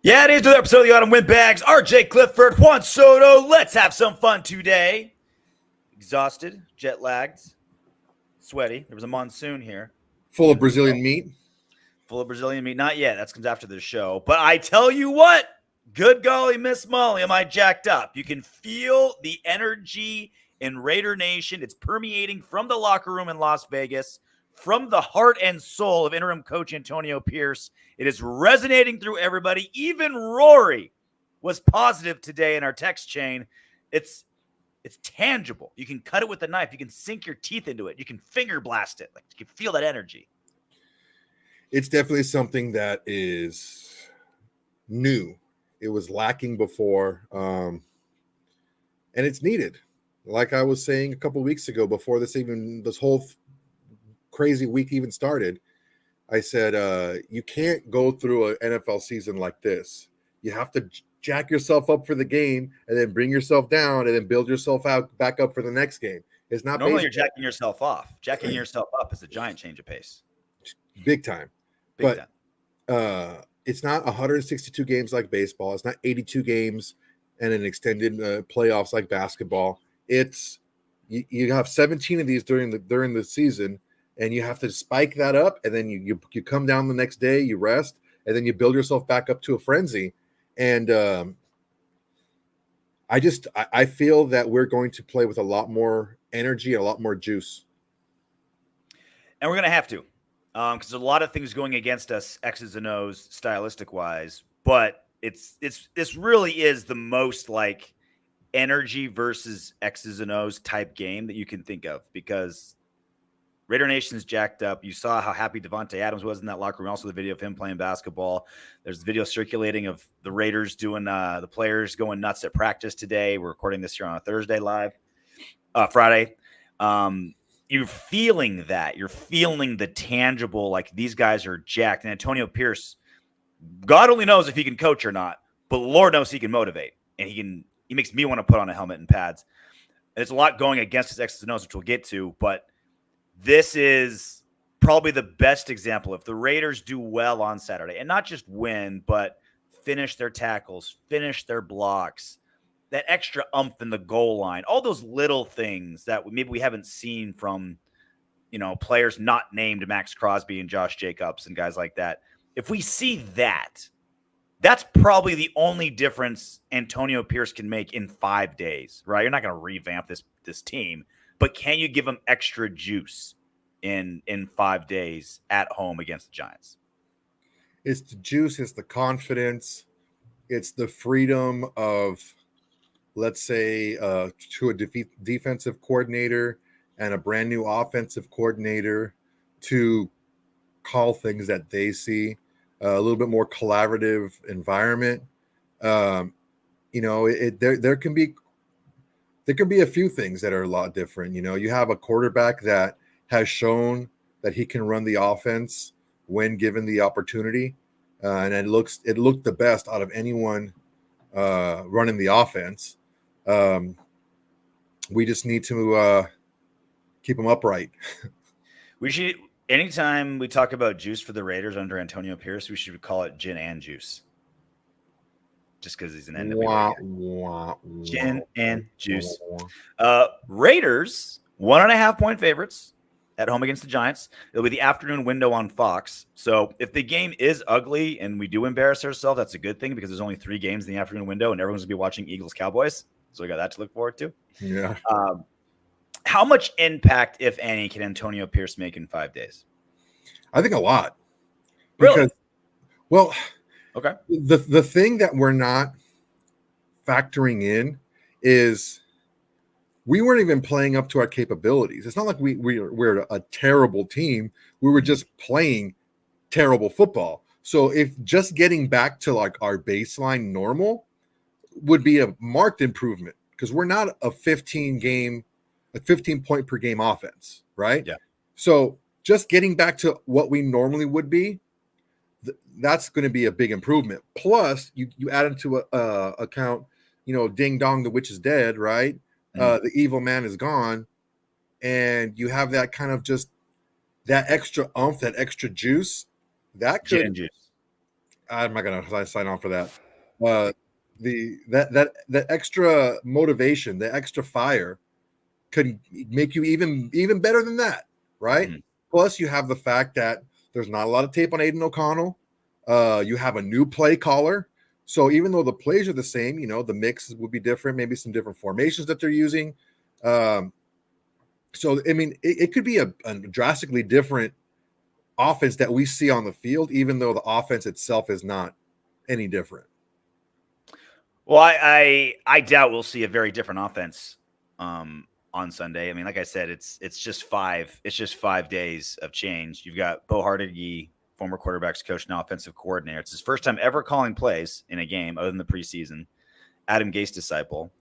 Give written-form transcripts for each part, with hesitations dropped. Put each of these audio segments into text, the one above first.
Yeah, it is another episode of the Autumn Windbags. RJ Clifford, Juan Soto. Let's have some fun today. Exhausted, jet lagged, sweaty. There was a monsoon here. Full of Brazilian meat. Full of Brazilian meat. Not yet. That comes after the show. But I tell you what, good golly, Miss Molly, am I jacked up? You can feel the energy in Raider Nation. It's permeating from the locker room in Las Vegas, from the heart and soul of interim coach Antonio Pierce. It is resonating through everybody. Even Rory was positive today in our text chain. It's tangible. You can cut it with a knife. You can sink your teeth into it. You can finger blast it. Like, you can feel that energy. It's definitely something that is new. It was lacking before, and it's needed. Like I was saying a couple of weeks ago, before this whole crazy week even started, I said you can't go through an NFL season like this. You have to jack yourself up for the game and then bring yourself down and then build yourself back up for the next game. It's not normally you're jacking yourself off. Jacking yourself up is a giant change of pace. Big time. It's not 162 games like baseball. It's not 82 games and an extended playoffs like basketball. It's you have 17 of these during the season, and you have to spike that up, and then you come down the next day, you rest, and then you build yourself back up to a frenzy. And I feel that we're going to play with a lot more energy and a lot more juice. And we're going to have to. Because there's a lot of things going against us, X's and O's, stylistic wise, but this really is the most like energy versus X's and O's type game that you can think of, because Raider Nation's jacked up. You saw how happy Davante Adams was in that locker room. Also, the video of him playing basketball. There's video circulating of the Raiders doing the players going nuts at practice today. We're recording this here on a Thursday live, Friday. You're feeling that. You're feeling the tangible, like these guys are jacked. And Antonio Pierce, God only knows if he can coach or not, but Lord knows he can motivate. And he makes me want to put on a helmet and pads. And there's a lot going against his X's and O's, which we'll get to. But this is probably the best example. If the Raiders do well on Saturday, and not just win, but finish their tackles, finish their blocks, that extra umph in the goal line, all those little things that maybe we haven't seen from, players not named Maxx Crosby and Josh Jacobs and guys like that. If we see that, that's probably the only difference Antonio Pierce can make in 5 days, right? You're not going to revamp this team, but can you give them extra juice in 5 days at home against the Giants? It's the juice. It's the confidence. It's the freedom of, let's say, to a defensive coordinator and a brand new offensive coordinator to call things that they see, a little bit more collaborative environment. There can be a few things that are a lot different. You have a quarterback that has shown that he can run the offense when given the opportunity, and it looked the best out of anyone running the offense. We just need to keep them upright. We should, anytime we talk about juice for the Raiders under Antonio Pierce, we should call it gin and juice. Just because he's an NWA guy. Gin and juice. Raiders, 1.5-point favorites at home against the Giants. It'll be the afternoon window on Fox. So if the game is ugly and we do embarrass ourselves, that's a good thing, because there's only 3 games in the afternoon window and everyone's going to be watching Eagles-Cowboys. So we got that to look forward to. Yeah. How much impact, if any, can Antonio Pierce make in 5 days? I think a lot. Really? Well, okay. The thing that we're not factoring in is we weren't even playing up to our capabilities. It's not like we're a terrible team. We were just playing terrible football. So if just getting back to like our baseline normal would be a marked improvement, because we're not a 15 point per game offense, right? Yeah. So just getting back to what we normally would be, that's going to be a big improvement. Plus, you add into account, ding dong, the witch is dead, right? Mm-hmm. The evil man is gone, and you have that kind of just that extra oomph, that extra juice. That could, juice. I'm not gonna sign on for that. That extra motivation, the extra fire could make you even better than that, right? Mhm. Plus, you have the fact that there's not a lot of tape on Aidan O'Connell. You have a new play caller. So even though the plays are the same, the mix would be different, maybe some different formations that they're using. So, I mean, it could be a drastically different offense that we see on the field, even though the offense itself is not any different. Well, I doubt we'll see a very different offense on Sunday. I mean, like I said, it's just 5 days of change. You've got Bo Hardigy, former quarterbacks coach, now offensive coordinator. It's his first time ever calling plays in a game other than the preseason. Adam Gase disciple.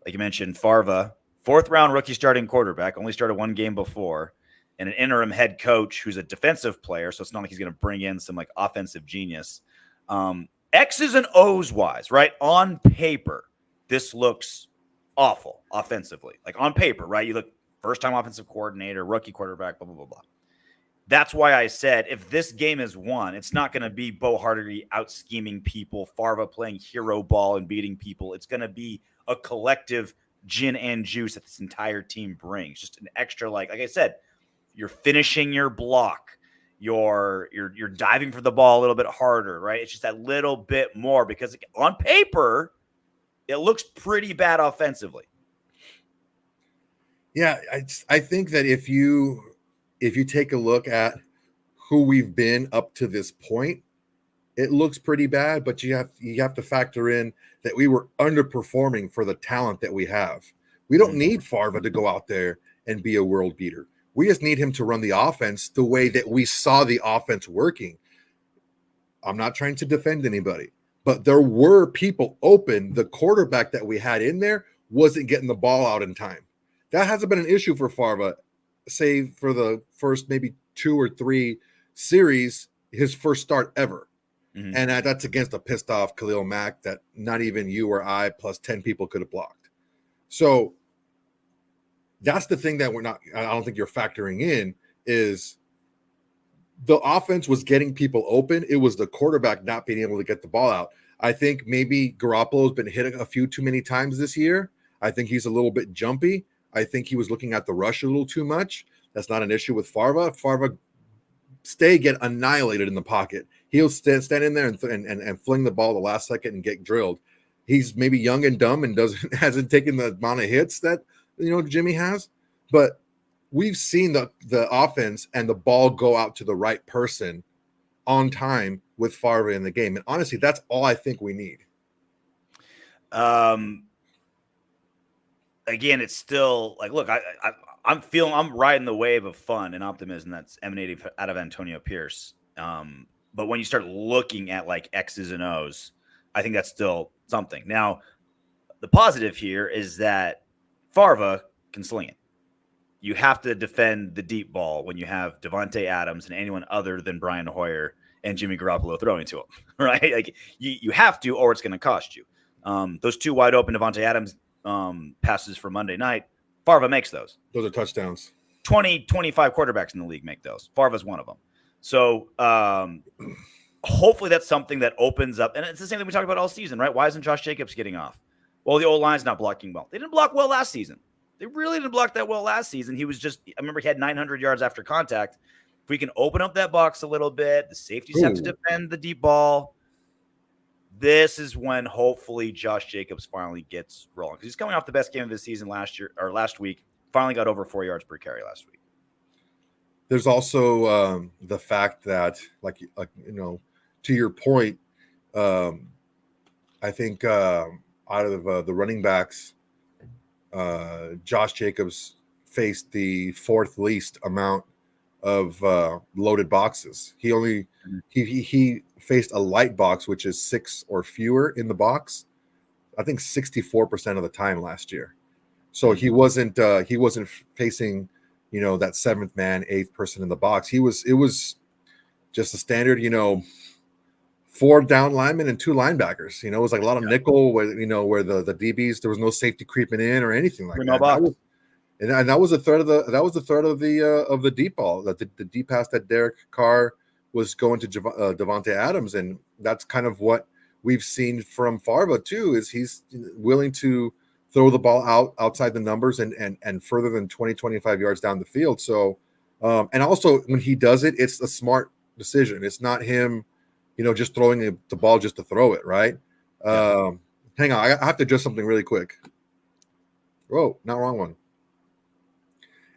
Like you mentioned, Farva, 4th-round rookie starting quarterback, only started one game before, and an interim head coach who's a defensive player, so it's not like he's going to bring in some like offensive genius. X's and O's wise, right? On paper, this looks awful offensively. Like on paper, right? You look first-time offensive coordinator, rookie quarterback, blah, blah, blah, blah. That's why I said if this game is won, it's not going to be Bo Hardigy out-scheming people, Farva playing hero ball and beating people. It's going to be a collective gin and juice that this entire team brings. Just an extra, like I said, you're finishing your block. You're diving for the ball a little bit harder, right? It's just that little bit more because on paper, it looks pretty bad offensively. Yeah, I think that if you take a look at who we've been up to this point, it looks pretty bad, but you have to factor in that we were underperforming for the talent that we have. We don't need Farva to go out there and be a world beater. We just need him to run the offense the way that we saw the offense working. I'm not trying to defend anybody, but there were people open. The quarterback that we had in there wasn't getting the ball out in time. That hasn't been an issue for Farva, save for the first maybe 2 or 3 series, his first start ever. Mm-hmm. And that's against a pissed off Khalil Mack that not even you or I plus 10 people could have blocked. So that's the thing that I don't think you're factoring in is the offense was getting people open. It was the quarterback not being able to get the ball out. I think maybe Garoppolo's been hit a few too many times this year. I think he's a little bit jumpy. I think he was looking at the rush a little too much. That's not an issue with Farva. Farva get annihilated in the pocket. He'll stand in there and fling the ball the last second and get drilled. He's maybe young and dumb and hasn't taken the amount of hits that Jimmy has, but we've seen the offense and the ball go out to the right person on time with Farva in the game. And honestly, that's all I think we need. Again, it's still like, look, I'm riding the wave of fun and optimism that's emanating out of Antonio Pierce. But when you start looking at like X's and O's, I think that's still something. Now, the positive here is that Farva can sling it. You have to defend the deep ball when you have Davante Adams and anyone other than Brian Hoyer and Jimmy Garoppolo throwing to him, right? Like you have to, or it's going to cost you. Those 2 wide open Davante Adams passes for Monday night, Farva makes those. Those are touchdowns. 25 quarterbacks in the league make those. Farva's one of them. So hopefully that's something that opens up. And it's the same thing we talked about all season, right? Why isn't Josh Jacobs getting off? Well, the O-line's not blocking well. They didn't block well last season. They really didn't block that well last season. He was just – I remember he had 900 yards after contact. If we can open up that box a little bit, the safeties have to defend the deep ball. This is when hopefully Josh Jacobs finally gets rolling. Because he's coming off the best game of his season last week. Finally got over 4 yards per carry last week. There's also the fact that, like to your point, I think out of the running backs, Josh Jacobs faced the 4th least amount of loaded boxes. He faced a light box, which is 6 or fewer in the box. I think 64% of the time last year. So he wasn't facing that 7th man, 8th person in the box. It was just a standard 4 down linemen and 2 linebackers. It was like a lot of nickel where the DBs, there was no safety creeping in or anything like that. That was a third of the deep ball. The deep pass that Derek Carr was going to Davante Adams, and that's kind of what we've seen from Favre too. Is he's willing to throw the ball outside the numbers and further than 20, 25 yards down the field. So, and also when he does it, it's a smart decision. It's not him, just throwing the ball just to throw it, right? Yeah. Hang on, I have to adjust something really quick. Whoa, not wrong one.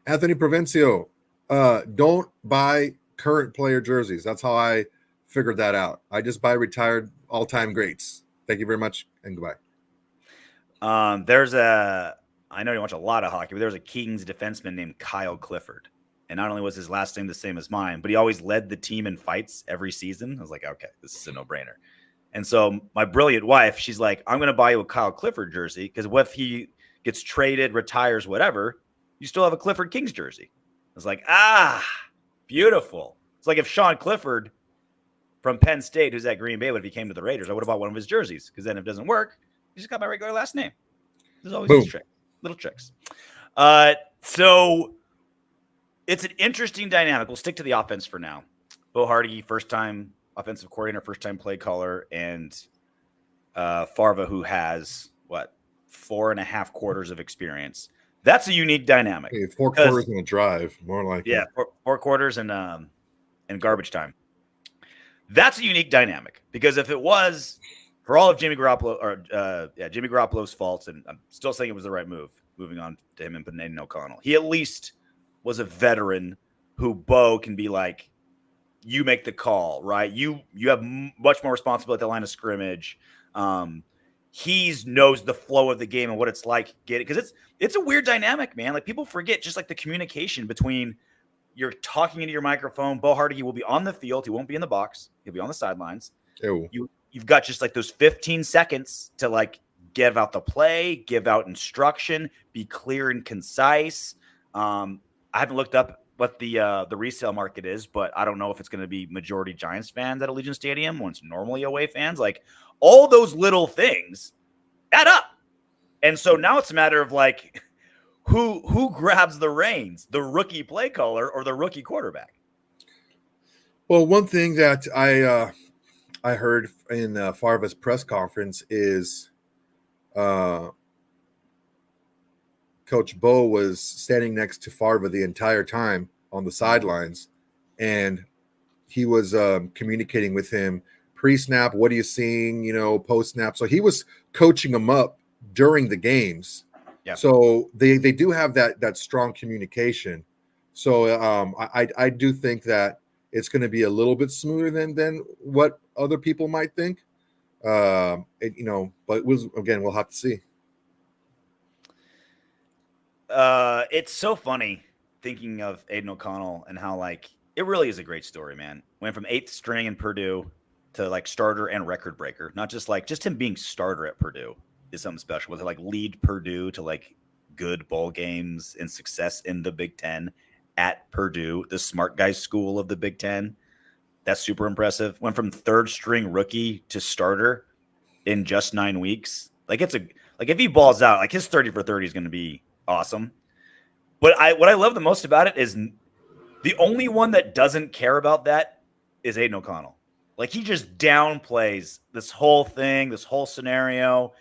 Anthony Provencio, don't buy current player jerseys. That's how I figured that out. I just buy retired all-time greats. Thank you very much, and goodbye. I know you watch a lot of hockey, but there's a Kings defenseman named Kyle Clifford. And not only was his last name the same as mine, but he always led the team in fights every season. I was like, okay, this is a no-brainer. And so my brilliant wife, she's like, I'm going to buy you a Kyle Clifford jersey because what if he gets traded, retires, whatever, you still have a Clifford Kings jersey. I was like, beautiful. It's like if Sean Clifford from Penn State, who's at Green Bay, when he came to the Raiders, I would have bought one of his jerseys because then if it doesn't work, you just got my regular last name. There's always these little tricks. So it's an interesting dynamic. We'll stick to the offense for now. Bo Hardy, first-time offensive coordinator, first-time play caller, and Favre, who has, 4.5 quarters of experience. That's a unique dynamic. 4 quarters in a drive, more like yeah, 4 quarters and garbage time. That's a unique dynamic because if it was for all of Jimmy Garoppolo's faults, and I'm still saying it was the right move, moving on to him and putting Aidan O'Connell, he at least was a veteran who Bo can be like, you make the call, right? You have much more responsibility at the line of scrimmage. He knows the flow of the game and what it's like getting, because it's a weird dynamic, man. Like people forget just like the communication between you're talking into your microphone. Bo Hardy will be on the field. He won't be in the box. He'll be on the sidelines. Ew. You've got just like those 15 seconds to like give out the play, give out instruction, be clear and concise. I haven't looked up what the resale market is, but I don't know if it's going to be majority Giants fans at Allegiant Stadium when it's normally away fans. Like all those little things add up. And so now it's a matter of like who grabs the reins, the rookie play caller or the rookie quarterback. Well, one thing that I heard in Favre's press conference is Coach Bo was standing next to Favre the entire time on the sidelines, and he was communicating with him pre-snap. What are you seeing? Post-snap. So he was coaching him up during the games. Yeah. So they do have that strong communication. So I do think that it's going to be a little bit smoother than what other people might think. But we'll have to see. It's so funny thinking of Aidan O'Connell and how like it really is a great story, man. Went from 8th string in Purdue to like starter and record breaker. Not just him being starter at Purdue is something special. To like lead Purdue to like good bowl games and success in the Big Ten at Purdue, the smart guy school of the Big Ten. That's super impressive. Went from 3rd string rookie to starter in just 9 weeks. Like if he balls out, like his 30 for 30 is going to be awesome. But what I love the most about it is the only one that doesn't care about that is Aidan O'Connell. Like he just downplays this whole thing, this whole scenario.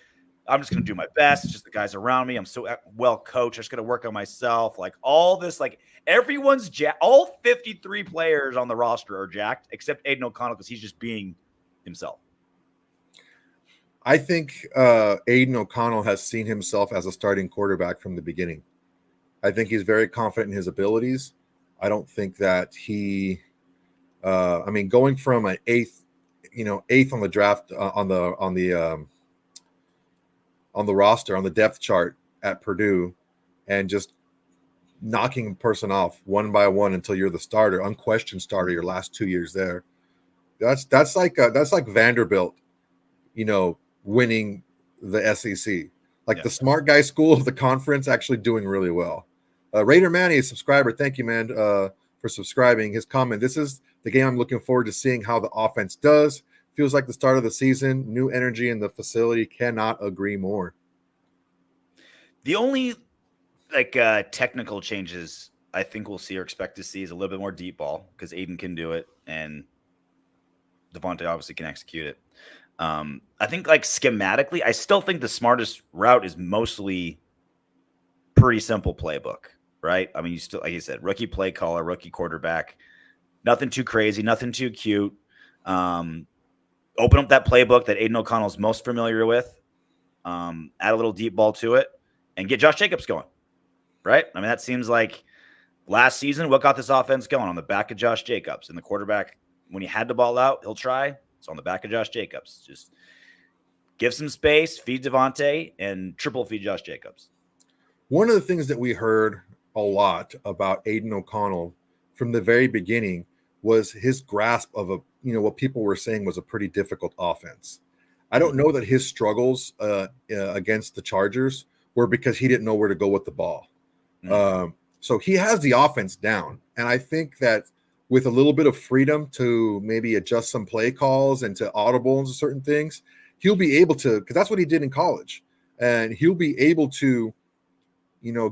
I'm just going to do my best. It's just the guys around me. I'm so well coached. I'm just going to work on myself. Like all this, like everyone's all 53 players on the roster are jacked except Aidan O'Connell because he's just being himself. I think Aidan O'Connell has seen himself as a starting quarterback from the beginning. I think he's very confident in his abilities. I don't think that he, going from an eighth on the draft on the roster, on the depth chart at Purdue, and just knocking a person off one by one until you're the starter, unquestioned starter, your last 2 years there. That's like Vanderbilt, winning the SEC. The smart guy school of the conference actually doing really well. Raider Manny, a subscriber, thank you, man, for subscribing. His comment: "This is the game I'm looking forward to seeing how the offense does. Feels like the start of the season. New energy in the facility. Cannot agree more." The only technical changes I think we'll see or expect to see is a little bit more deep ball because Aidan can do it, and Davante obviously can execute it. I think like schematically, I still think the smartest route is mostly pretty simple playbook, right? I mean, you still, like you said, rookie play caller, rookie quarterback, nothing too crazy, nothing too cute. Open up that playbook that Aidan O'Connell's most familiar with, add a little deep ball to it, and get Josh Jacobs going, right? I mean, that seems like last season what got this offense going on the back of Josh Jacobs. And the quarterback, when he had the ball out, he'll try. It's on the back of Josh Jacobs. Just give some space, feed Davante, and triple feed Josh Jacobs. One of the things that we heard a lot about Aidan O'Connell from the very beginning was his grasp of what people were saying was a pretty difficult offense. I don't know that his struggles against the Chargers were because he didn't know where to go with the ball. So he has the offense down. And I think that with a little bit of freedom to maybe adjust some play calls and to audible and certain things, he'll be able to, because that's what he did in college. And he'll be able to,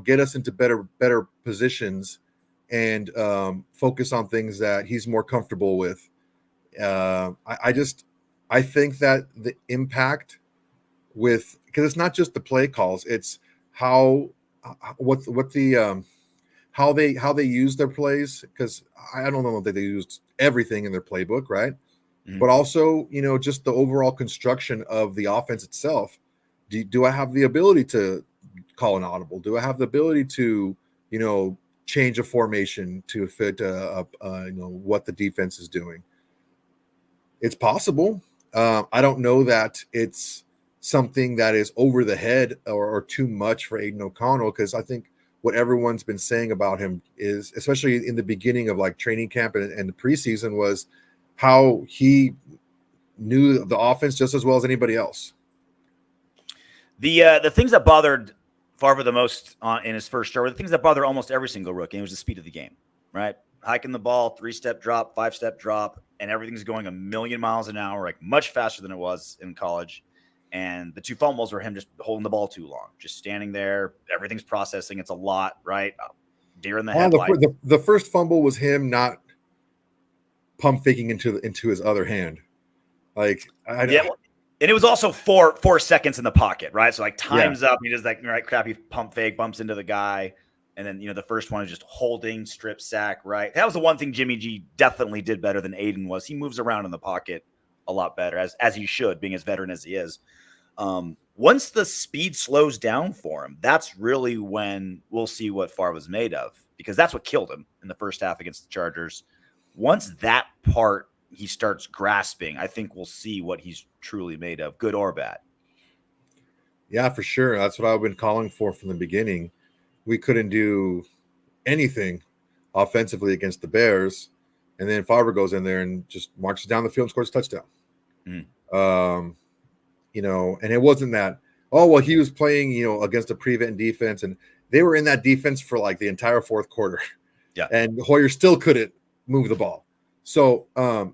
get us into better positions and focus on things that he's more comfortable with. I think that the impact because it's not just the play calls, it's how they use their plays. Because I don't know that they used everything in their playbook, right? Mm-hmm. But also, just the overall construction of the offense itself. Do I have the ability to call an audible? Do I have the ability to, change a formation to fit, what the defense is doing? It's possible. I don't know that it's something that is over the head or too much for Aidan O'Connell, because I think what everyone's been saying about him is, especially in the beginning of like training camp and the preseason, was how he knew the offense just as well as anybody else. The things that bothered Favre the most in his first start were the things that bother almost every single rookie. And it was the speed of the game, right? Hiking the ball, 3-step drop, 5-step drop, and everything's going a million miles an hour, like much faster than it was in college. And the two fumbles were him just holding the ball too long, just standing there. Everything's processing. It's a lot, right? Deer in the headlight. The first fumble was him not pump faking into his other hand. Like, and it was also 4 seconds in the pocket, right? So like time's up. He does that right crappy pump fake, bumps into the guy. And then, the first one is just holding, strip sack, right? That was the one thing Jimmy G definitely did better than Aidan was. He moves around in the pocket a lot better, as he should, being as veteran as he is. Once the speed slows down for him, that's really when we'll see what Favre was made of, because that's what killed him in the first half against the Chargers. Once that part he starts grasping, I think we'll see what he's truly made of, good or bad. Yeah, for sure. That's what I've been calling for from the beginning. We couldn't do anything offensively against the Bears, and then Favre goes in there and just marches down the field and scores a touchdown. And it wasn't that, he was playing, against a prevent defense, and they were in that defense for like the entire fourth quarter. Yeah. And Hoyer still couldn't move the ball. So I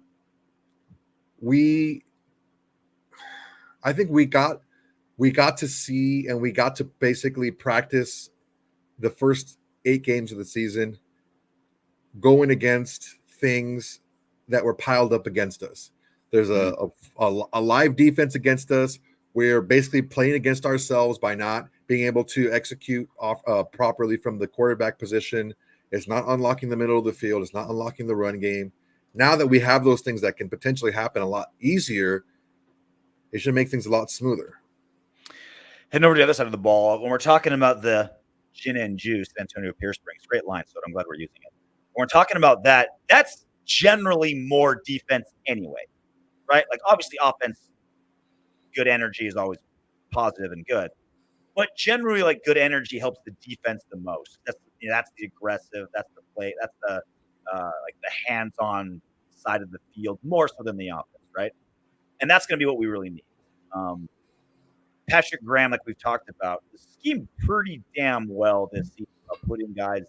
think we got to see, and we got to basically practice the first 8 games of the season going against things that were piled up against us. There's a live defense against us. We're basically playing against ourselves by not being able to execute properly from the quarterback position. It's not unlocking the middle of the field. It's not unlocking the run game. Now that we have those things that can potentially happen a lot easier, it should make things a lot smoother. Heading over to the other side of the ball, when we're talking about the gin and juice, Antonio Pierce brings, great line, so I'm glad we're using it. When we're talking about that, that's generally more defense anyway, right? Like, obviously, offense, good energy is always positive and good, but generally, like, good energy helps the defense the most. That's the aggressive, that's the play, that's the like the hands-on side of the field more so than the offense, right? And that's going to be what we really need. Patrick Graham, like we've talked about, schemed pretty damn well this season of putting guys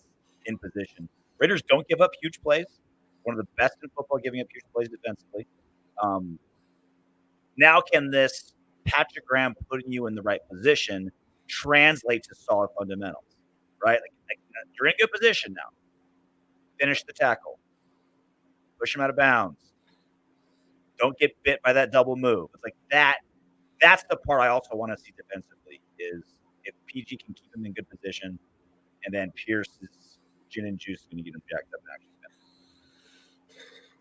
in position. Raiders don't give up huge plays. One of the best in football giving up huge plays defensively. Now can this Patrick Graham putting you in the right position translate to solid fundamentals, right? Like you're in good position now. Finish the tackle. Push him out of bounds. Don't get bit by that double move. It's like that. That's the part I also want to see defensively is if PG can keep him in good position, and then Pierce's gin and juice is going to get him jacked up and actually.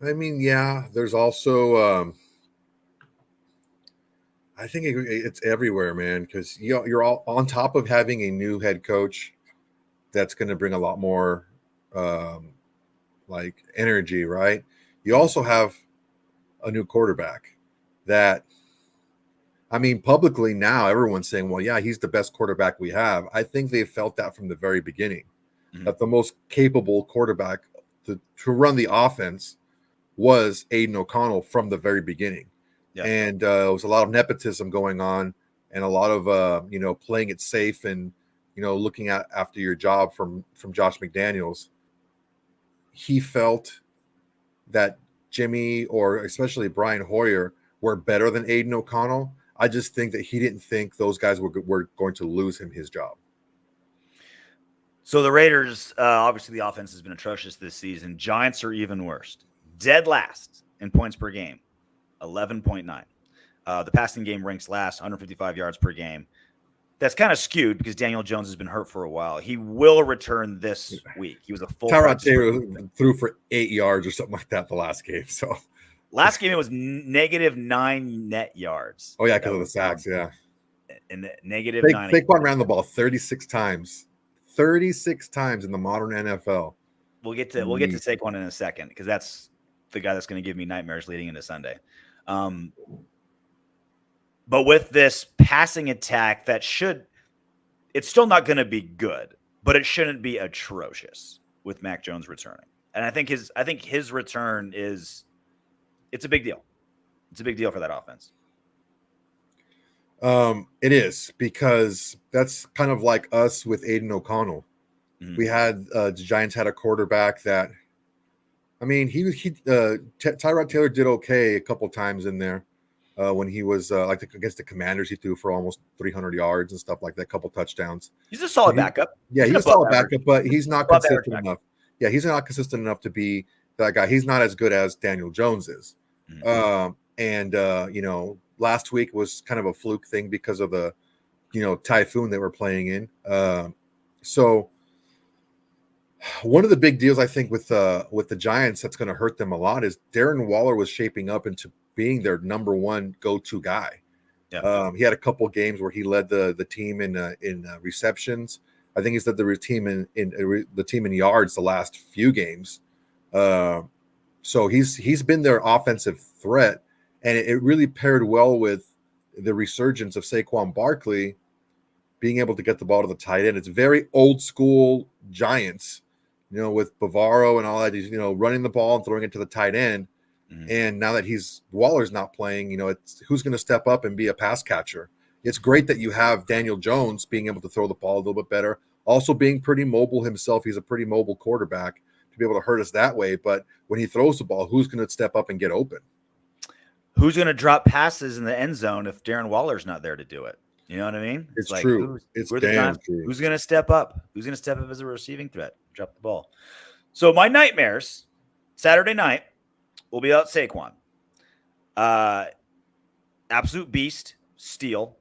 I mean, yeah, there's also I think it's everywhere, man, because you're all on top of having a new head coach that's going to bring a lot more like energy, right? You also have a new quarterback that, I mean, publicly now everyone's saying, well, yeah, he's the best quarterback we have. I think they felt that from the very beginning, that the most capable quarterback to run the offense was Aidan O'Connell from the very beginning. Yeah. And it was a lot of nepotism going on and a lot of, playing it safe and, looking at after your job from Josh McDaniels. He felt that Jimmy or especially Brian Hoyer were better than Aidan O'Connell. I just think that he didn't think those guys were going to lose him his job. So the Raiders, obviously the offense has been atrocious this season. Giants are even worse. Dead last in points per game, 11.9. The passing game ranks last, 155 yards per game. That's kind of skewed because Daniel Jones has been hurt for a while. He will return this week. He was a full. Tyrod Taylor threw for 8 yards or something like that the last game. So last game it was -9 net yards. Oh yeah, because of the sacks. Yeah, and -9. Saquon ran the ball 36 times. 36 times in the modern NFL. We'll get to Saquon in a second because that's the guy that's going to give me nightmares leading into Sunday. But with this passing attack, it's still not going to be good, but it shouldn't be atrocious with Mac Jones returning. And I think his return it's a big deal. It's a big deal for that offense. It is, because that's kind of like us with Aidan O'Connell. Mm-hmm. We had the Giants had a quarterback that, I mean, Tyrod Taylor did okay a couple times in there. When he was against the Commanders, he threw for almost 300 yards and stuff like that, a couple touchdowns. He's a solid backup. Yeah, he's a solid backup, but he's not consistent enough. Yeah, he's not consistent enough to be that guy. He's not as good as Daniel Jones is. Mm-hmm. Last week was kind of a fluke thing because of the, typhoon they were playing in. So one of the big deals I think with the Giants that's going to hurt them a lot is Darren Waller was shaping up into being their number one go-to guy. Yeah. He had a couple games where he led the team in receptions. I think he's led the team in yards the last few games. So he's been their offensive threat, and it really paired well with the resurgence of Saquon Barkley being able to get the ball to the tight end. It's very old school Giants, with Bavaro and all that. He's running the ball and throwing it to the tight end. Mm-hmm. And now that Waller's not playing, it's who's going to step up and be a pass catcher. It's great that you have Daniel Jones being able to throw the ball a little bit better, also being pretty mobile himself. He's a pretty mobile quarterback to be able to hurt us that way. But when he throws the ball, who's going to step up and get open? Who's going to drop passes in the end zone if Darren Waller's not there to do it? You know what I mean? It's like, true. It's damn true. Who's going to step up? Who's going to step up as a receiving threat? Drop the ball. So my nightmares, Saturday night, will be out Saquon. Absolute beast, still.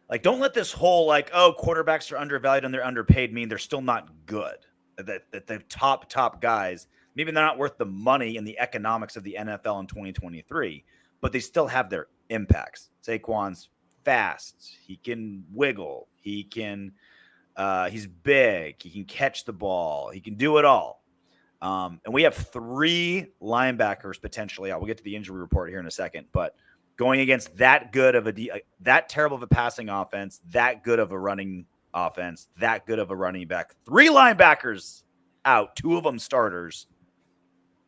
Like, don't let this whole, quarterbacks are undervalued and they're underpaid mean they're still not good. That the top guys, maybe they're not worth the money and the economics of the NFL in 2023, but they still have their impacts. Saquon's fast. He can wiggle. He's big. He can catch the ball. He can do it all. And we have 3 linebackers potentially out. We'll get to the injury report here in a second, but going against that good of that terrible of a passing offense, that good of a running offense, that good of a running back, 3 linebackers out, 2 of them starters.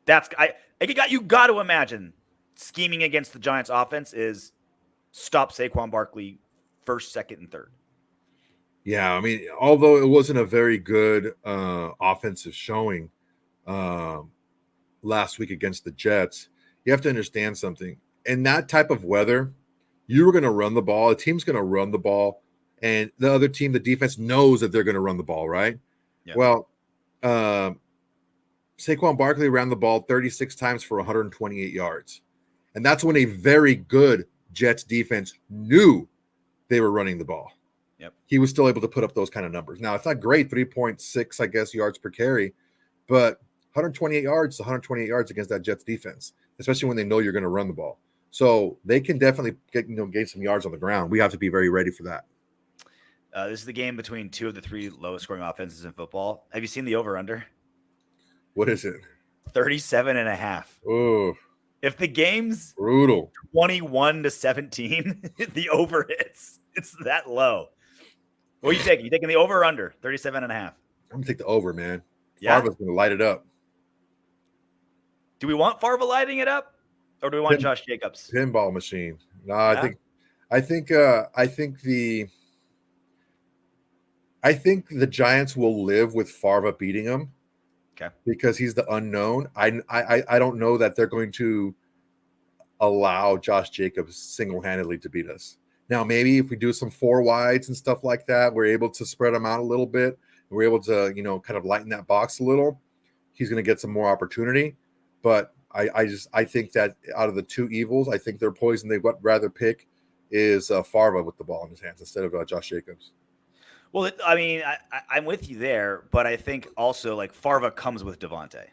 You got to imagine scheming against the Giants offense is stop Saquon Barkley first, second, and third. Yeah, I mean, although it wasn't a very good offensive showing last week against the Jets, you have to understand something. In that type of weather, you were going to run the ball. A team's going to run the ball, and the other team, the defense, knows that they're going to run the ball, right? Yeah. Well, Saquon Barkley ran the ball 36 times for 128 yards. And that's when a very good Jets defense knew they were running the ball. Yep. He was still able to put up those kind of numbers. Now, it's not great, 3.6, I guess, yards per carry, but 128 yards to 128 yards against that Jets defense, especially when they know you're going to run the ball. So they can definitely gain some yards on the ground. We have to be very ready for that. This is the game between two of the three lowest scoring offenses in football. Have you seen the over-under? What is it? 37.5. Oh, if the game's brutal 21-17, the over hits. It's that low. What are you taking? You taking the over or under? 37.5. I'm going to take the over, man. Yeah? Farva's going to light it up. Do we want Farva lighting it up? Or do we want Josh Jacobs? Pinball machine. No, Yeah? I think the Giants will live with Farva beating him. Okay. Because he's the unknown. I don't know that they're going to allow Josh Jacobs single-handedly to beat us. Now, maybe if we do some four wides and stuff like that, we're able to spread them out a little bit. We're able to, kind of lighten that box a little. He's going to get some more opportunity. But I think that out of the two evils, I think their poison they'd rather pick is Farva with the ball in his hands instead of Josh Jacobs. Well, I mean, I'm with you there, but I think also like Farva comes with Davante,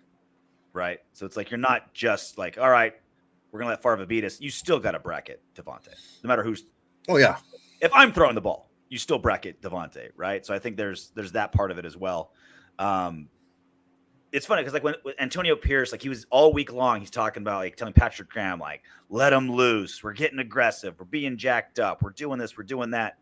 right? So it's like you're not just like, all right, we're going to let Farva beat us. You still got to bracket Davante, no matter who's. Oh, yeah. If I'm throwing the ball, you still bracket Davante, right? So I think there's that part of it as well. It's funny because like when Antonio Pierce, like he was all week long, he's talking about like telling Patrick Graham, like, let him loose. We're getting aggressive. We're being jacked up. We're doing this. We're doing that.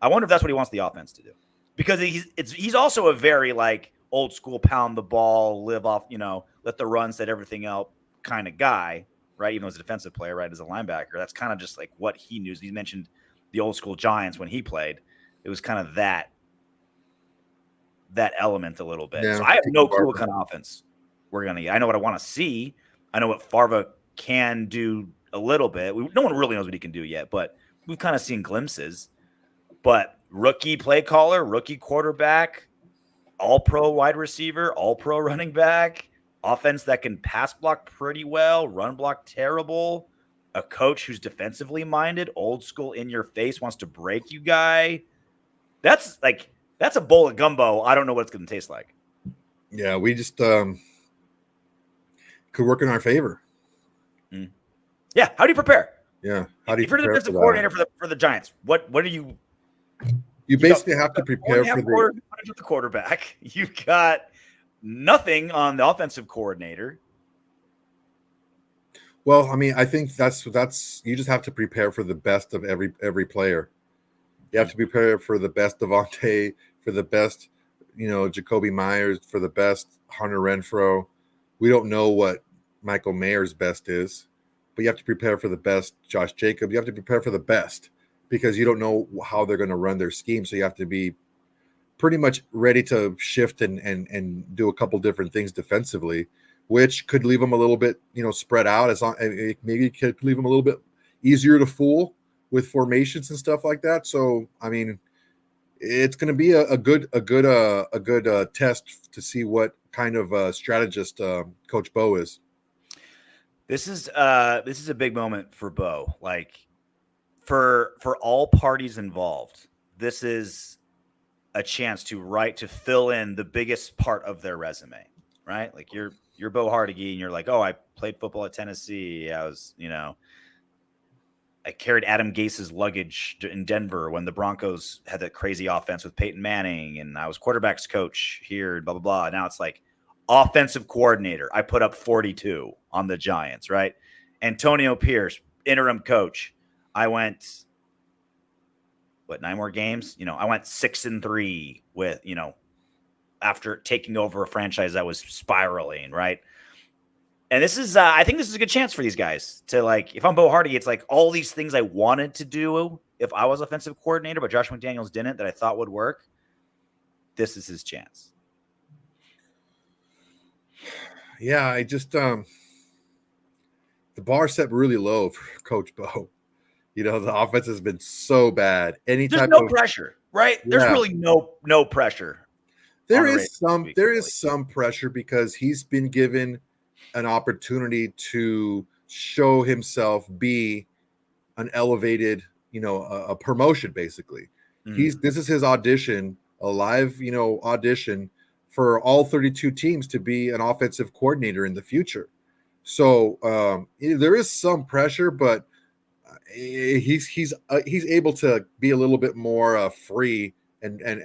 I wonder if that's what he wants the offense to do, because he's also a very like old school pound the ball, live off, let the run set everything out kind of guy, right? Even though he's a defensive player, right? As a linebacker, that's kind of just like what he knew. He mentioned the old school Giants when he played. It was kind of that element a little bit. Yeah, so I have no clue what kind of offense we're going to get. I know what I want to see. I know what Farva can do a little bit. No one really knows what he can do yet, but we've kind of seen glimpses. But rookie play caller, rookie quarterback, all-pro wide receiver, all-pro running back, offense that can pass block pretty well, run block terrible, a coach who's defensively minded, old school in your face, wants to break you guy. That's a bowl of gumbo. I don't know what it's going to taste like. Yeah, we just could work in our favor. Mm. Yeah, how do you prepare? Yeah, how do you? If you're the defensive coordinator for the Giants, what do you? You basically have to prepare for the quarterback. You've got nothing on the offensive coordinator. Well, I mean, I think that's you just have to prepare for the best of every player. You have to prepare for the best Davante, for the best, Jacoby Myers, for the best Hunter Renfrow. We don't know what Michael Mayer's best is, but you have to prepare for the best Josh Jacobs. You have to prepare for the best because you don't know how they're going to run their scheme. So you have to be pretty much ready to shift and do a couple different things defensively, which could leave them a little bit, spread out. Maybe it could leave them a little bit easier to fool with formations and stuff like that. So, I mean, it's going to be a good test to see what kind of strategist Coach Bo is. This is a big moment for Bo. Like for all parties involved, this is a chance to fill in the biggest part of their resume, right? Like you're Bo Hardegee and you're like, oh, I played football at Tennessee. I was, I carried Adam Gase's luggage in Denver when the Broncos had that crazy offense with Peyton Manning, and I was quarterback's coach here, blah, blah, blah. Now it's like offensive coordinator. I put up 42 on the Giants, right? Antonio Pierce, interim coach. I went, 9 more games? I went 6-3 with, after taking over a franchise that was spiraling, right? And this is, I think this is a good chance for these guys to if I'm Bo Hardegee, it's like all these things I wanted to do if I was offensive coordinator, but Josh McDaniels didn't, that I thought would work. This is his chance. Yeah, I just, the bar set really low for Coach Bo. The offense has been so bad. There's no pressure, right? Yeah. There's really no pressure. There is some pressure because he's been given an opportunity to show himself, be an elevated, a promotion basically. This is his audition, a live, audition for all 32 teams to be an offensive coordinator in the future. So there is some pressure, but he's able to be a little bit more free and maybe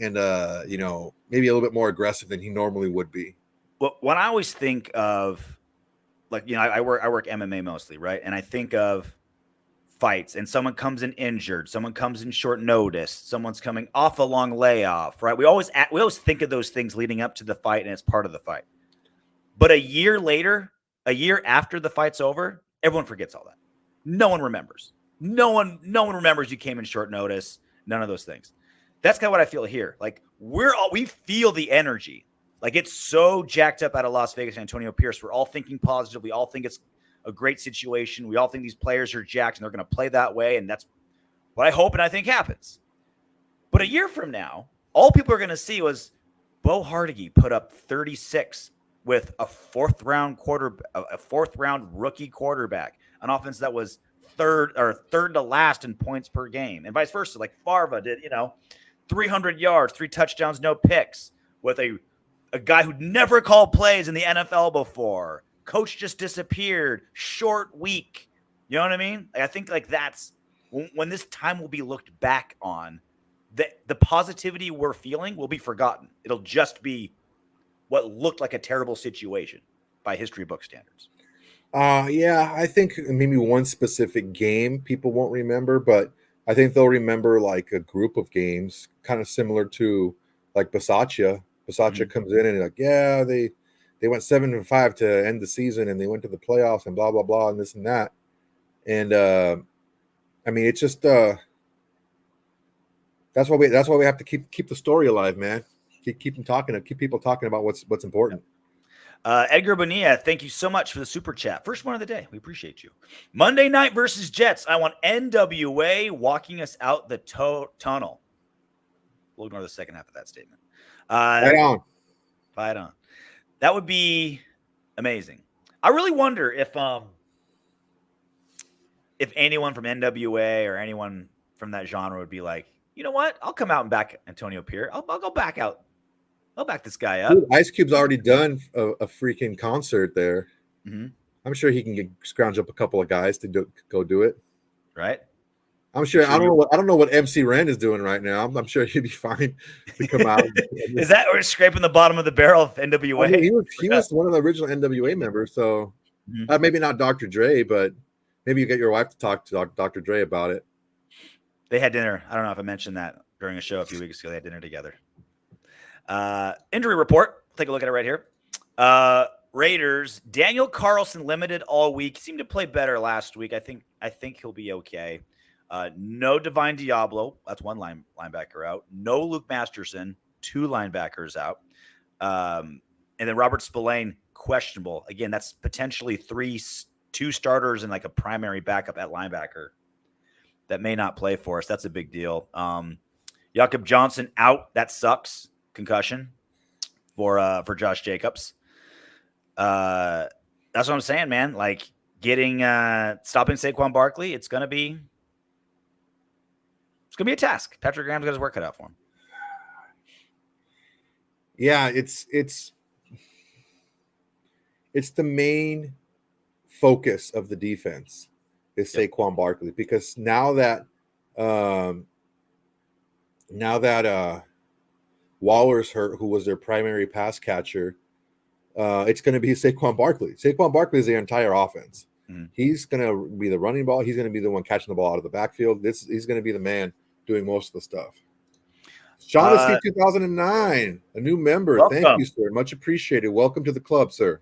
a little bit more aggressive than he normally would be. Well, when I always think of, like, I work MMA mostly, right? And I think of fights, and someone comes in injured, someone comes in short notice, someone's coming off a long layoff, right? We always think of those things leading up to the fight, and it's part of the fight. But a year later, a year after the fight's over, everyone forgets all that. No one remembers. No one remembers you came in short notice. None of those things. That's kind of what I feel here. Like, we feel the energy. Like, it's so jacked up out of Las Vegas, Antonio Pierce. We're all thinking positive. We all think it's a great situation. We all think these players are jacked and they're going to play that way. And that's what I hope and I think happens. But a year from now, all people are going to see was Bo Hardeggy put up 36 with a fourth round rookie quarterback, an offense that was third to last in points per game, and vice versa. Like Favre did, 300 yards, 3 touchdowns, no picks, with a guy who'd never called plays in the NFL before. Coach just disappeared. Short week. You know what I mean? I think like that's when this time will be looked back on. The positivity we're feeling will be forgotten. It'll just be what looked like a terrible situation by history book standards. Yeah, I think maybe one specific game people won't remember, but I think they'll remember like a group of games, kind of similar to like Bisaccia. Bisaccia comes in and like, yeah, they went 7-5 to end the season, and they went to the playoffs and blah blah blah and this and that. And I mean, it's just that's why we have to keep the story alive, man. Keep them talking, keep people talking about what's important. Edgar Bonilla, thank you so much for the super chat. First one of the day. We appreciate you. Monday night versus Jets. I want NWA walking us out the tunnel. We'll ignore the second half of that statement. Fight on. That would be amazing. I really wonder if anyone from NWA or anyone from that genre would be like, you know what? I'll come out and back Antonio Pierce. I'll go back out. I'll back this guy up. Dude, Ice Cube's already done a freaking concert there. Mm-hmm. I'm sure he can scrounge up a couple of guys to go do it. Right. I'm sure. I don't know what MC Ren is doing right now. I'm sure he'd be fine to come out. Is that we're scraping the bottom of the barrel of NWA? I mean, he was one of the original NWA members. So maybe not Dr. Dre, but maybe you get your wife to talk to Dr. Dre about it. They had dinner. I don't know if I mentioned that during a show a few weeks ago. They had dinner together. Injury report. Take a look at it right here. Raiders. Daniel Carlson limited all week. Seemed to play better last week. I think he'll be okay. No Divine Diablo. That's one linebacker out. No Luke Masterson. 2 linebackers out. And then Robert Spillane, questionable. Again, that's potentially 2 starters and like a primary backup at linebacker that may not play for us. That's a big deal. Jakob Johnson out. That sucks. Concussion for Josh Jacobs. That's what I'm saying, man. Like stopping Saquon Barkley, it's gonna be a task. Patrick Graham's got his work cut out for him. Yeah, it's the main focus of the defense is Saquon Barkley, because now that Waller's hurt, who was their primary pass catcher, it's going to be Saquon Barkley. Saquon Barkley is their entire offense. Mm-hmm. He's going to be the running ball. He's going to be the one catching the ball out of the backfield. He's going to be the man doing most of the stuff. Shaughnessy 2009, a new member. Welcome. Thank you, sir. Much appreciated. Welcome to the club, sir.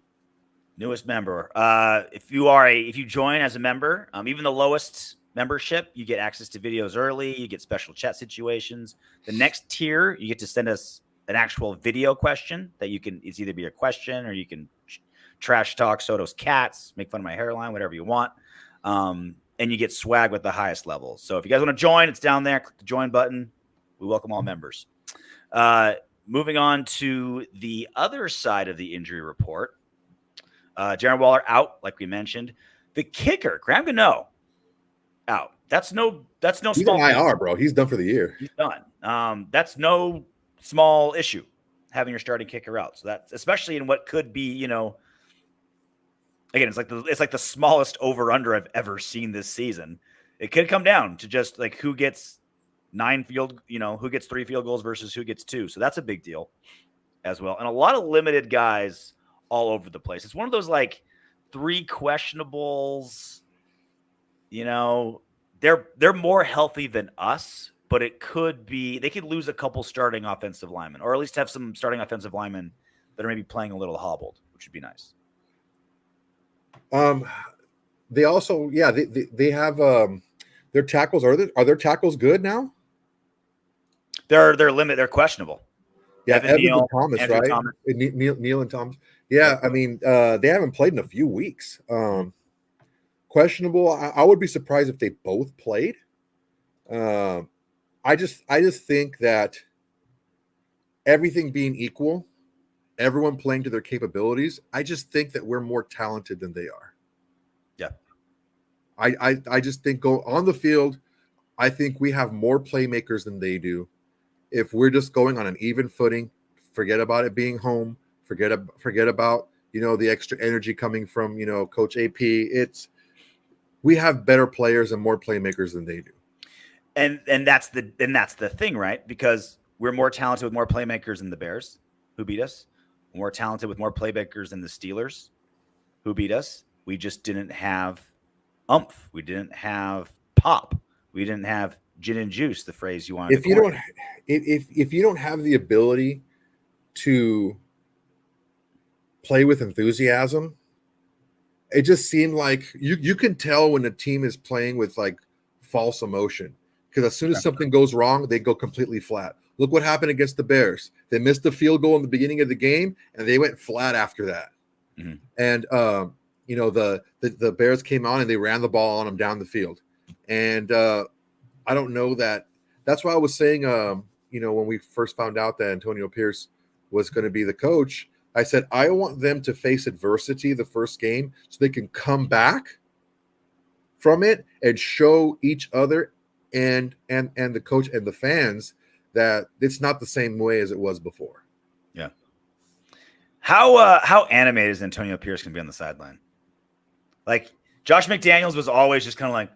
Newest member. If you join as a member, even the lowest membership, you get access to videos early. You get special chat situations. The next tier, you get to send us an actual video question that you can. It's either be a question or you can trash talk Soto's cats, make fun of my hairline, whatever you want. And you get swag with the highest level. So if you guys want to join, it's down there. Click the join button. We welcome all members. Moving on to the other side of the injury report. Jaron Waller out, like we mentioned. The kicker, Graham Gano, out. That's no He's small on thing. IR, bro. He's done for the year. He's done. That's no small issue, having your starting kicker out. So that's especially in what could be, again, it's like the smallest over under I've ever seen this season. It could come down to just like who gets who gets 3 field goals versus who gets 2. So that's a big deal as well. And a lot of limited guys all over the place. It's one of those like 3 questionables. They're more healthy than us, but it could be they could lose a couple starting offensive linemen, or at least have some starting offensive linemen that are maybe playing a little hobbled, which would be nice. They also, they have their tackles. Are their tackles good now? They're questionable. Yeah, Evans Neal, and Thomas, Andrew right? Thomas. Neal and Thomas. Yeah, I mean, they haven't played in a few weeks. Questionable. I would be surprised if they both played. I just think that everything being equal, everyone playing to their capabilities, I just think that we're more talented than they are. Yeah. I just think go on the field. I think we have more playmakers than they do. If we're just going on an even footing, forget about it being home. Forget about the extra energy coming from Coach AP. We have better players and more playmakers than they do. And that's the thing, right? Because we're more talented with more playmakers than the Bears, who beat us. We're more talented with more playmakers than the Steelers, who beat us. We just didn't have oomph. We didn't have pop. We didn't have gin and juice, the phrase you wanted. If you don't have the ability to play with enthusiasm, it just seemed like you can tell when a team is playing with like false emotion, because as soon as something goes wrong, they go completely flat. Look what happened against the Bears. They missed the field goal in the beginning of the game, and they went flat after that. Mm-hmm. And the Bears came on and they ran the ball on them down the field. And I don't know that. That's why I was saying, when we first found out that Antonio Pierce was going to be the coach, I said, I want them to face adversity the first game so they can come back from it and show each other and the coach and the fans that it's not the same way as it was before. Yeah. How animated is Antonio Pierce going to be on the sideline? Like Josh McDaniels was always just kind of like,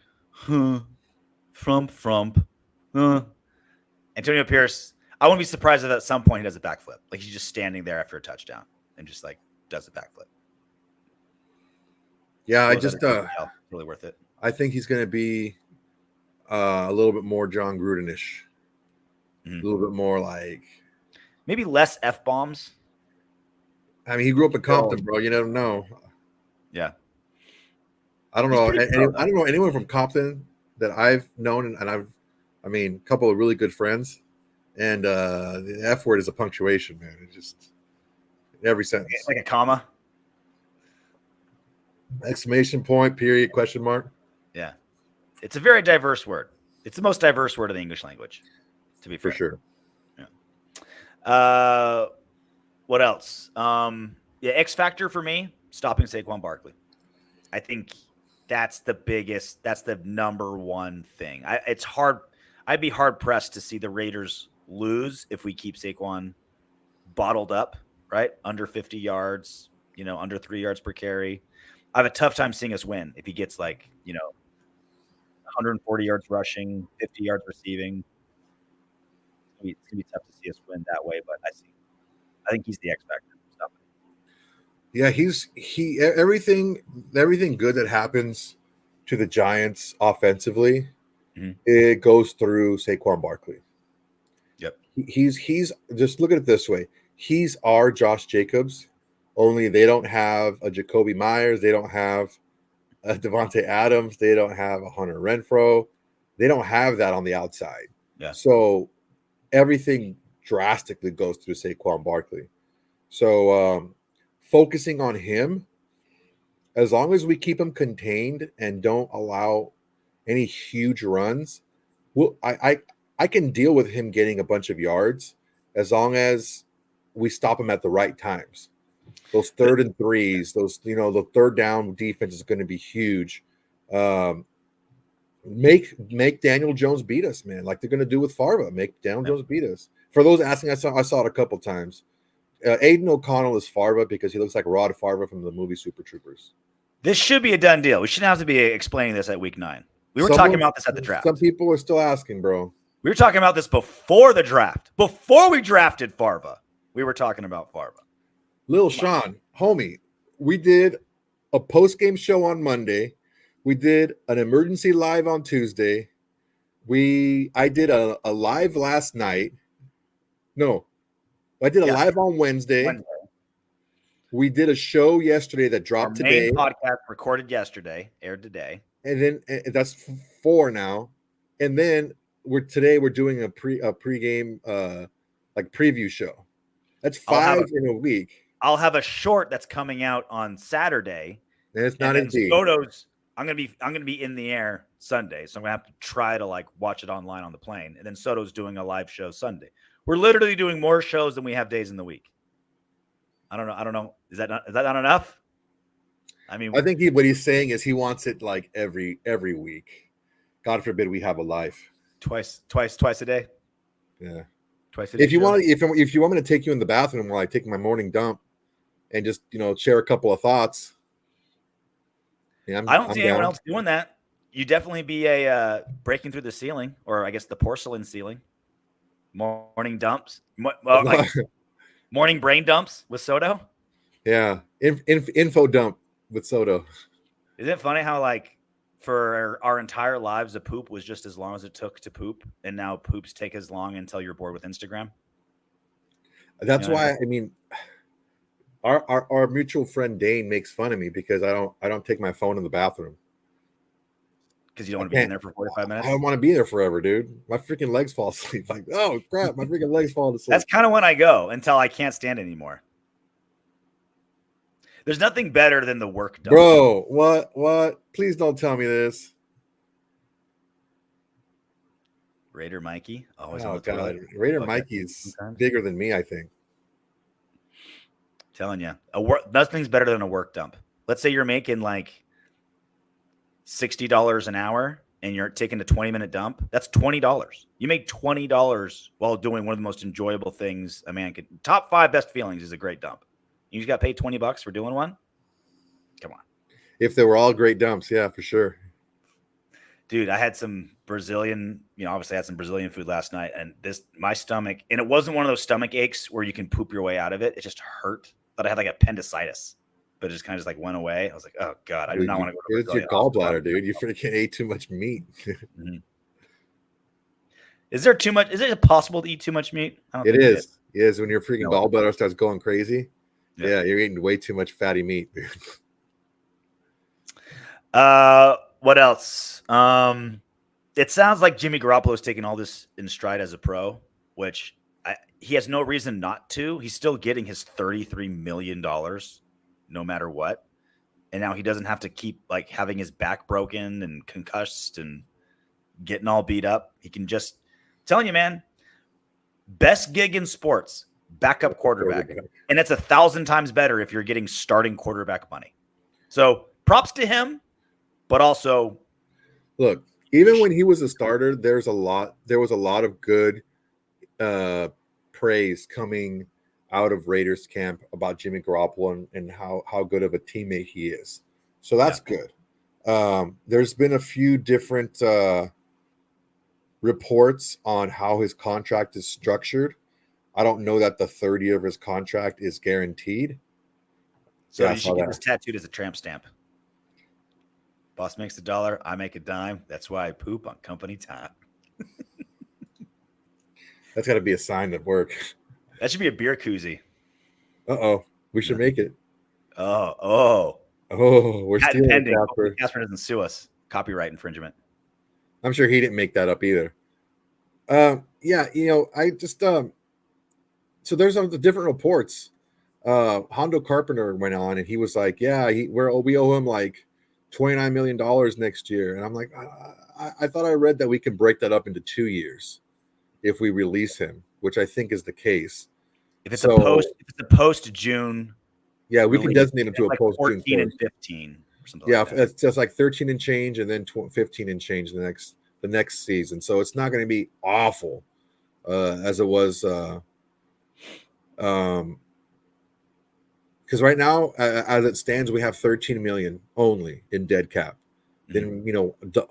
frump. Antonio Pierce, I wouldn't be surprised if at some point he does a backflip. Like he's just standing there after a touchdown and just like does a backflip. Yeah, I just really worth it. I think he's going to be a little bit more John Gruden-ish. Mm-hmm. A little bit more like maybe less F-bombs. I mean, he grew up in Compton, bro. You never know. Yeah. I don't know. I don't know anyone from Compton that I've known, and a couple of really good friends. And the F word is a punctuation, man. It just every sentence. It's like a comma. Exclamation point, period, question mark. Yeah. It's a very diverse word. It's the most diverse word of the English language, to be fair. For sure. Yeah. What else? X factor for me, stopping Saquon Barkley. I think that's the number one thing. It's hard. I'd be hard pressed to see the Raiders lose if we keep Saquon bottled up, right? Under 50 yards, under 3 yards per carry. I have a tough time seeing us win if he gets 140 yards rushing, 50 yards receiving. It's gonna be tough to see us win that way, but I think he's the X factor. Yeah, everything good that happens to the Giants offensively, mm-hmm. It goes through Saquon Barkley. Yep. He's just look at it this way. He's our Josh Jacobs, only they don't have a Jacoby Myers, they don't have a Davante Adams, they don't have a Hunter Renfrow. They don't have that on the outside. Yeah. So everything drastically goes through Saquon Barkley. So focusing on him, as long as we keep him contained and don't allow any huge runs, I can deal with him getting a bunch of yards as long as we stop him at the right times. Those third and threes, the third down defense is going to be huge. Make Daniel Jones beat us, man. Like they're going to do with Farva. Make Daniel Jones beat us. For those asking, I saw it a couple times. Aidan O'Connell is Farva because he looks like Rod Farva from the movie Super Troopers. This should be a done deal. We shouldn't have to be explaining this at week 9. We were talking about this at the draft. Some people are still asking, bro. We were talking about this before the draft. Before we drafted Farva, we were talking about Farva. Lil Sean, homie, we did a post-game show on Monday. We did an emergency live on Tuesday. I did a live last night. No, I did a live on Wednesday. We did a show yesterday that dropped today. Main podcast recorded yesterday, aired today. And then that's 4 now. And then we're doing a pregame like preview show. That's 5 in a week. I'll have a short that's coming out on Saturday. And it's not indeed. Photos. I'm gonna be in the air Sunday, so I'm gonna have to try to like watch it online on the plane. And then Soto's doing a live show Sunday. We're literally doing more shows than we have days in the week. I don't know. Is that not enough? I mean, I think what he's saying is he wants it like every week. God forbid we have a life. Twice a day. Yeah. Twice a day. If you want me to take you in the bathroom while I take my morning dump and just share a couple of thoughts. Yeah, I don't see anyone else doing that. You definitely be a breaking through the ceiling, or I guess the porcelain ceiling. Morning dumps. Morning brain dumps with Soto. Yeah, info dump with Soto. Isn't it funny how like for our entire lives, a poop was just as long as it took to poop, and now poops take as long until you're bored with Instagram? That's why I mean, our mutual friend Dane makes fun of me because I don't take my phone in the bathroom. Because you don't want to be in there for 45 minutes? I don't want to be there forever, dude. My freaking legs fall asleep. Like, oh crap, my freaking legs fall asleep. That's kind of when I go until I can't stand anymore. There's nothing better than the work done. Bro, what? Please don't tell me this. Raider Mikey. Always on the God. Raider Mikey's bigger than me, I think. Telling you. Nothing's better than a work dump. Let's say you're making like $60 an hour and you're taking a 20-minute dump. That's $20. You make $20 while doing one of the most enjoyable things a man could. Top 5 best feelings is a great dump. You just got paid $20 for doing one? Come on. If they were all great dumps, yeah, for sure. Dude, I had some Brazilian, obviously I had some Brazilian food last night, and my stomach, and it wasn't one of those stomach aches where you can poop your way out of it. It just hurt. Thought I had like appendicitis, but it just kind of like went away. I was like, oh God, I do not want to go to Brazilian. It's your gallbladder, dude. You freaking ate too much meat. Mm-hmm. Is there too much? Is it possible to eat too much meat? It is. It is when your freaking gallbladder starts going crazy. Yeah, you're eating way too much fatty meat, dude. What else? It sounds like Jimmy Garoppolo is taking all this in stride as a pro, which he has no reason not to. He's still getting his $33 million no matter what. And now he doesn't have to keep like having his back broken and concussed and getting all beat up. He can just telling you, man, best gig in sports, backup quarterback. And it's 1,000 times better if you're getting starting quarterback money. So props to him, but also look, even when he was a starter, there was a lot of good praise coming out of Raiders camp about Jimmy Garoppolo and how good of a teammate he is. So that's good. There's been a few different reports on how his contract is structured. I don't know that the 30 of his contract is guaranteed. So you should get this tattooed as a tramp stamp. Boss makes $1, I make a dime. That's why I poop on company time. That's got to be a sign at work. That should be a beer koozie. Uh-oh. We should make it. Oh, we're stealing it, Casper. Casper doesn't sue us. Copyright infringement. I'm sure he didn't make that up either. I just so there's the different reports. Hondo Carpenter went on and he was like, yeah, we owe him like $29 million next year. And I'm like, I thought I read that we can break that up into 2 years if we release him, which I think is the case. If it's a post June Yeah, we can released. designate them to Like oppose June 14 and 1st. 15 or something Yeah, like that. it's just like 13 and change, and then 15 and change the next season. So it's not going to be awful as it was. Because right now, as it stands, we have 13 million only in dead cap. Then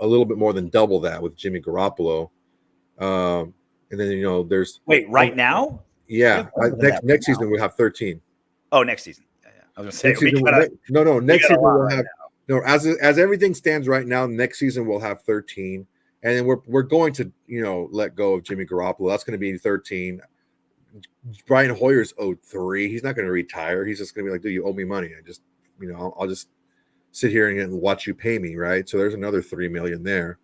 a little bit more than double that with Jimmy Garoppolo, and then there's Wait, right now? yeah, next season we'll have 13. Oh, next season. Yeah. I was gonna Next say season, next season we'll have as everything stands right now. Next season we'll have 13, and then we're going to let go of Jimmy Garoppolo. That's going to be 13. Brian Hoyer's owed 3. He's not going to retire. He's just going to be like, dude, you owe me money. I just I'll just sit here and watch you pay me, right? So there's another 3 million there.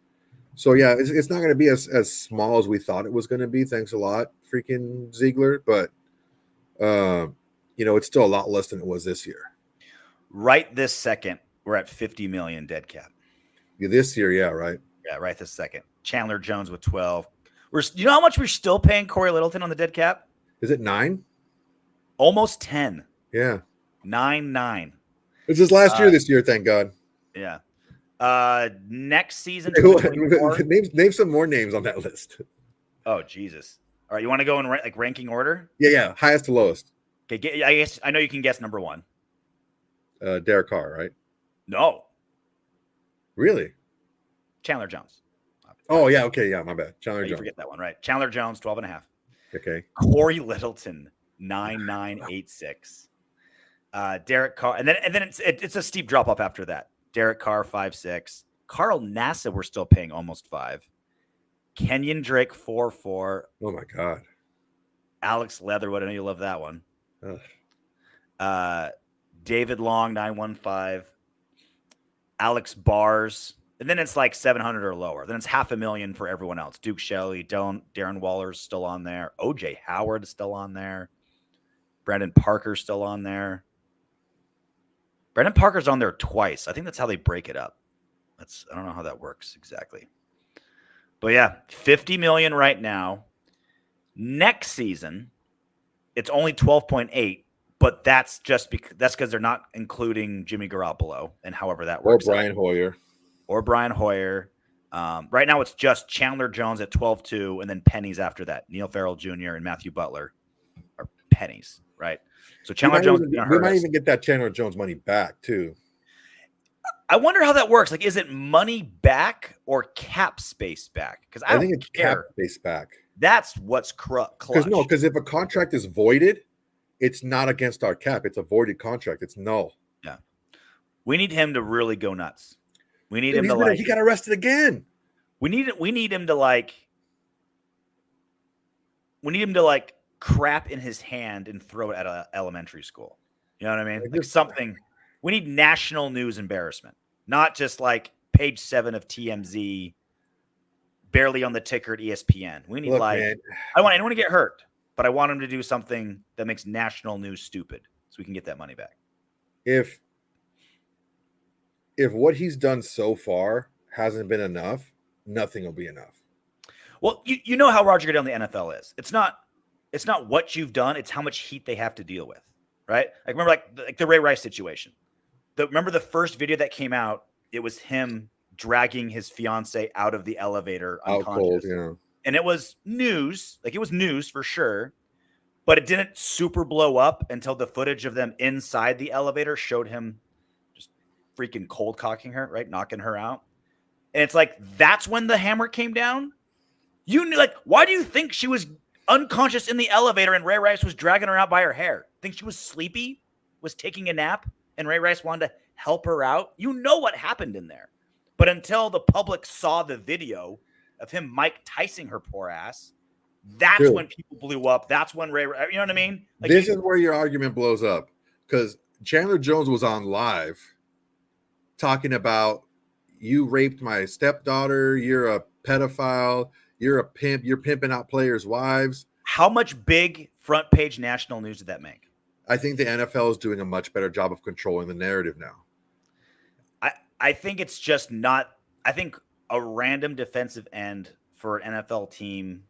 So yeah, it's not going to be as small as we thought it was going to be. Thanks a lot, freaking Ziegler, but it's still a lot less than it was this year. Right this second, we're at 50 million dead cap. Yeah, this year, yeah, right. Yeah, right this second. Chandler Jones with 12. You know how much we're still paying Corey Littleton on the dead cap? Is it 9? Almost 10. Yeah. 9. It's his last year this year, thank God. Yeah. Next season, name some more names on that list. Oh, Jesus. All right, you want to go in ranking order? Yeah, highest to lowest. Okay, I guess I know you can guess number 1. Derek Carr, right? No. Really? Chandler Jones. Oh, yeah, okay, yeah, my bad. Chandler Jones. You forget that one, right? Chandler Jones, 12.5. Okay. Corey Littleton, 9.986. Derek Carr, and then it's a steep drop off after that. Derek Carr, 5.6. Carl Nassib, we're still paying almost 5. Kenyon Drake, 4.4. Oh my God. Alex Leatherwood, I know you love that one. David Long, 9.15. Alex Bars, and then it's like 700 or lower. Then it's $500,000 for everyone else. Duke Shelley, Darren Waller's still on there. OJ Howard is still on there. Brandon Parker's still on there. Brandon Parker's on there twice. I think that's how they break it up. I don't know how that works exactly. But yeah, 50 million right now. Next season, it's only 12.8, but that's just because they're not including Jimmy Garoppolo and however that works. Or Brian Hoyer. Right now, it's just Chandler Jones at 12.2, and then pennies after that. Neil Farrell Jr. and Matthew Butler are pennies, right? So Chandler Jones, we might even get that Chandler Jones money back too. I wonder how that works. Like, is it money back or cap space back? Because I think it's cap space back. That's what's clutch. Because if a contract is voided, it's not against our cap. It's a voided contract. It's null. Yeah, we need him to really go nuts. We need him to he got arrested again. We need him to like crap in his hand and throw it at an elementary school. You know what I mean? Like something. We need national news embarrassment, not just like page 7 of TMZ, barely on the ticker at ESPN. We need I don't want anyone to get hurt, but I want him to do something that makes national news stupid so we can get that money back. If what he's done so far hasn't been enough, nothing will be enough. Well, you know how Roger Goodell in the NFL is. It's not what you've done, it's how much heat they have to deal with, right? Like remember like the Ray Rice situation. Remember the first video that came out, it was him dragging his fiance out of the elevator unconscious. Cold, And it was news, like it was news for sure, but it didn't super blow up until the footage of them inside the elevator showed him just freaking cold cocking her, right? Knocking her out. And it's like, that's when the hammer came down. You knew, like, why do you think she was unconscious in the elevator and Ray Rice was dragging her out by her hair? Think she was sleepy, was taking a nap, and Ray Rice wanted to help her out? You know what happened in there. But until the public saw the video of him Mike Tyson her poor ass, that's when people blew up. That's when you know what I mean? Like, this is where your argument blows up, because Chandler Jones was on live talking about, you raped my stepdaughter, you're a pedophile, you're a pimp, you're pimping out players' wives. How much big front page national news did that make? I think the NFL is doing a much better job of controlling the narrative now. I think it's just not – I think a random defensive end for an NFL team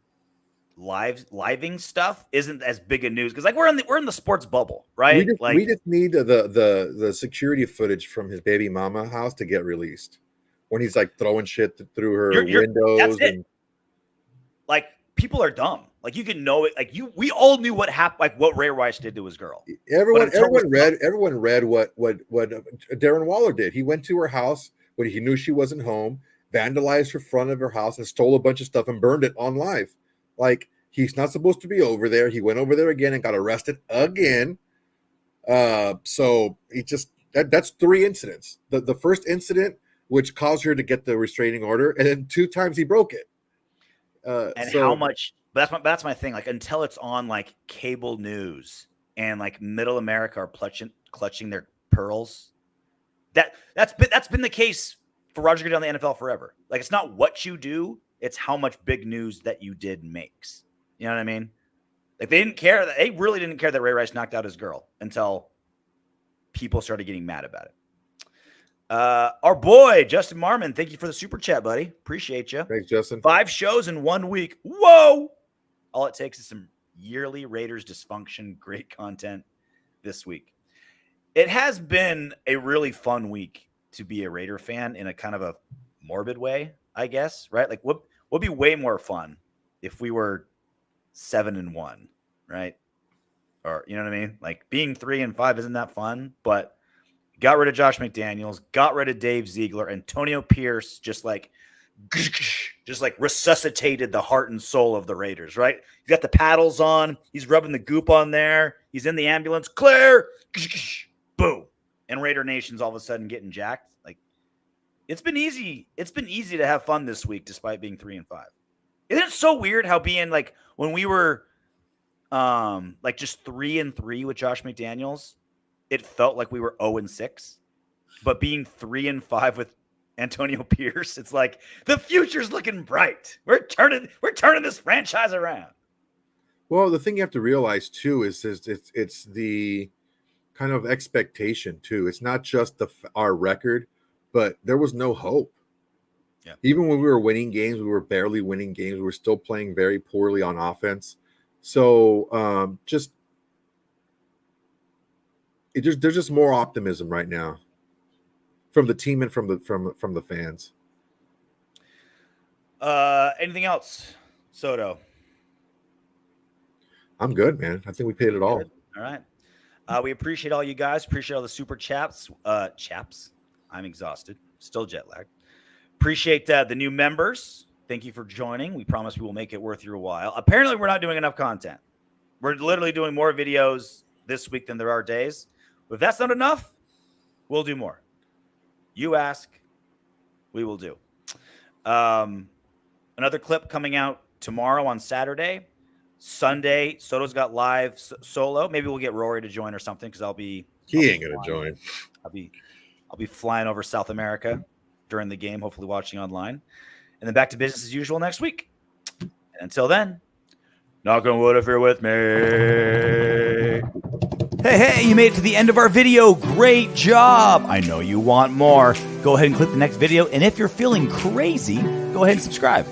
living stuff isn't as big a news because like we're in the sports bubble, right? We just need the security footage from his baby mama house to get released when he's like throwing shit through her windows. That's it. Like people are dumb. Like you can know it. Like we all knew what happened. Like what Ray Rice did to his girl. Everyone read what Darren Waller did. He went to her house when he knew she wasn't home, vandalized her front of her house, and stole a bunch of stuff and burned it on live. Like he's not supposed to be over there. He went over there again and got arrested again. So he just that's 3 incidents. The first incident, which caused her to get the restraining order, and then 2 times he broke it. How much? But that's my thing. Like until it's on like cable news and like middle America are clutching their pearls. That's been the case for Roger Goodell in the NFL forever. Like it's not what you do, it's how much big news that you did makes. You know what I mean? Like they really didn't care that Ray Rice knocked out his girl until people started getting mad about it. Our boy Justin Marmon, thank you for the super chat, buddy. Appreciate you. Thanks, Justin. 5 shows in 1 week. Whoa! All it takes is some yearly Raiders dysfunction. Great content this week. It has been a really fun week to be a Raider fan in a kind of a morbid way, I guess. Right? Like, what would be way more fun if we were 7-1, right? Or you know what I mean? Like being 3-5 isn't that fun, but got rid of Josh McDaniels, got rid of Dave Ziegler, Antonio Pierce just like resuscitated the heart and soul of the Raiders, right? He's got the paddles on, he's rubbing the goop on there, he's in the ambulance, clear, boom, and Raider Nation's all of a sudden getting jacked. Like it's been easy to have fun this week despite being 3-5. Isn't it so weird how being like when we were like just 3-3 with Josh McDaniels, it felt like we were 0-6, but being 3-5 with Antonio Pierce, it's like the future's looking bright. We're turning this franchise around. Well, the thing you have to realize too is it's the kind of expectation too. It's not just our record, but there was no hope. Yeah. Even when we were winning games, we were barely winning games. We were still playing very poorly on offense. So there's just more optimism right now from the team and from the fans. Anything else, Soto? I'm good, man. I think we paid it all. Good. All right. We appreciate all you guys. Appreciate all the super chaps. Chaps. I'm exhausted. Still jet lagged. Appreciate the new members. Thank you for joining. We promise we will make it worth your while. Apparently, we're not doing enough content. We're literally doing more videos this week than there are days. But if that's not enough, we'll do more. You ask, we will do. Another clip coming out tomorrow on Saturday. Sunday, Soto's got live solo. Maybe we'll get Rory to join or something because he ain't gonna join. I'll be flying over South America during the game, hopefully watching online. And then back to business as usual next week. And until then, knock on wood if you're with me. Hey, you made it to the end of our video. Great job. I know you want more. Go ahead and click the next video. And if you're feeling crazy, go ahead and subscribe.